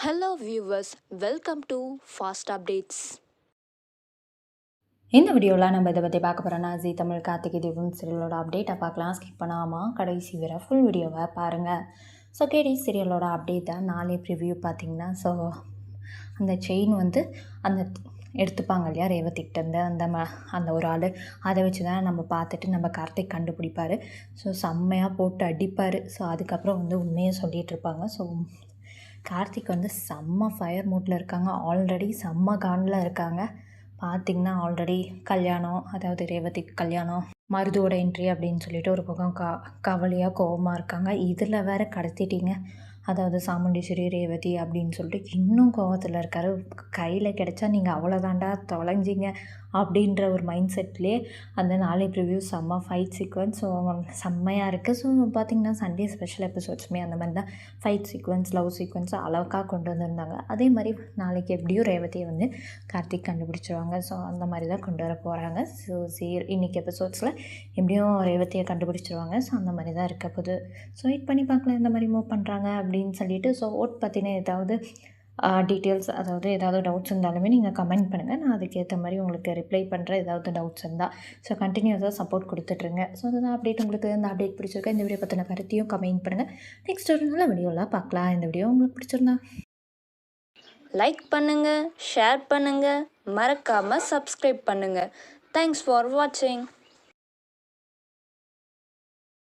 Hello viewers, welcome to Fast Updates. இந்த வீடியோவில் நம்ம இதை பற்றி பார்க்க போகிறோன்னா ஜீ தமிழ் கார்த்திகை தீபம் சீரியலோட அப்டேட்டை பார்க்கலாம். ஸ்கிப் பண்ணாமல் கடைசி வரை ஃபுல் வீடியோவை பாருங்கள். ஸோ கேடி சீரியலோட அப்டேட்டை நாளே ப்ரிவ்யூ பார்த்திங்கன்னா ஸோ அந்த செயின் வந்து அந்த எடுத்துப்பாங்க இல்லையா ரேவதிக்கிட்டேருந்து அந்த ஒரு ஆள் அதை வச்சு தான் நம்ம பார்த்துட்டு நம்ம கார்த்திக் கண்டுபிடிப்பார். ஸோ செம்மையாக போட்டு அடிப்பார். ஸோ அதுக்கப்புறம் வந்து உண்மையை சொல்லிகிட்ருப்பாங்க. ஸோ கார்த்திக் வந்து செம்ம ஃபயர் மூட்டில் இருக்காங்க. ஆல்ரெடி செம்ம காண்டில் இருக்காங்க. பார்த்திங்கன்னா ஆல்ரெடி கல்யாணம், அதாவது ரேவதிக்கு கல்யாணம், மருதுவோட என்ட்ரி அப்படின்னு சொல்லிட்டு ஒரு பக்கம் கவலையாக கோபமாக இருக்காங்க. இதில் வேற கடத்திட்டீங்க, அதாவது சாமுண்டீஸ்வரி ரேவதி அப்படின்னு சொல்லிட்டு இன்னும் கோபத்தில் இருக்கார். கையில் கிடச்சா நீங்கள் அவ்வளோதாண்டா தொலைஞ்சிங்க அப்படின்ற ஒரு மைண்ட் செட்லேயே அந்த நாளை ப்ரிவ்யூ செம்ம ஃபைட் சீக்வன்ஸ் ஸோ செம்மையாக இருக்குது. ஸோ பார்த்திங்கன்னா சண்டே ஸ்பெஷல் எபிசோட்ஸுமே அந்த மாதிரி தான் ஃபைட் சீக்வன்ஸ், லவ் சீக்வன்ஸ் அளவுக்காக கொண்டு வந்திருந்தாங்க. அதே மாதிரி நாளைக்கு எப்படியும் ரேவதியை வந்து கார்த்திக் கண்டுபிடிச்சிருவாங்க. ஸோ அந்த மாதிரி தான் கொண்டு வர போகிறாங்க. ஸோ இன்றைக்கி எபிசோட்ஸில் எப்படியும் ரேவதியை கண்டுபிடிச்சிருவாங்க. ஸோ அந்த மாதிரி தான் இருக்க போகுது. ஸோ வெயிட் பண்ணி பார்க்கலாம் இந்த மாதிரி மூவ் பண்ணுறாங்க அப்படின்னு சொல்லிட்டு. ஸோ ஓட் பற்றின ஏதாவது டீட்டெயில்ஸ், அதாவது ஏதாவது டவுட்ஸ் இருந்தாலுமே நீங்கள் கமெண்ட் பண்ணுங்கள். நான் அதுக்கேற்ற மாதிரி உங்களுக்கு ரிப்ளை பண்ணுறேன் ஏதாவது டவுட்ஸ் இருந்தால். ஸோ கண்டினியூஸாக சப்போர்ட் கொடுத்துட்ருங்க. ஸோ அதுதான் அப்டேட். உங்களுக்கு இந்த அப்டேட் பிடிச்சிருக்கா, இந்த வீடியோ பற்றின கருத்தையும் கமெண்ட் பண்ணுங்கள். நெக்ஸ்ட் ஒரு நல்ல வீடியோலாம் பார்க்கலாம். இந்த வீடியோ உங்களுக்கு பிடிச்சிருந்தா லைக் பண்ணுங்கள், ஷேர் பண்ணுங்கள், மறக்காமல் சப்ஸ்கிரைப் பண்ணுங்கள். தேங்க்ஸ் ஃபார் வாட்சிங்.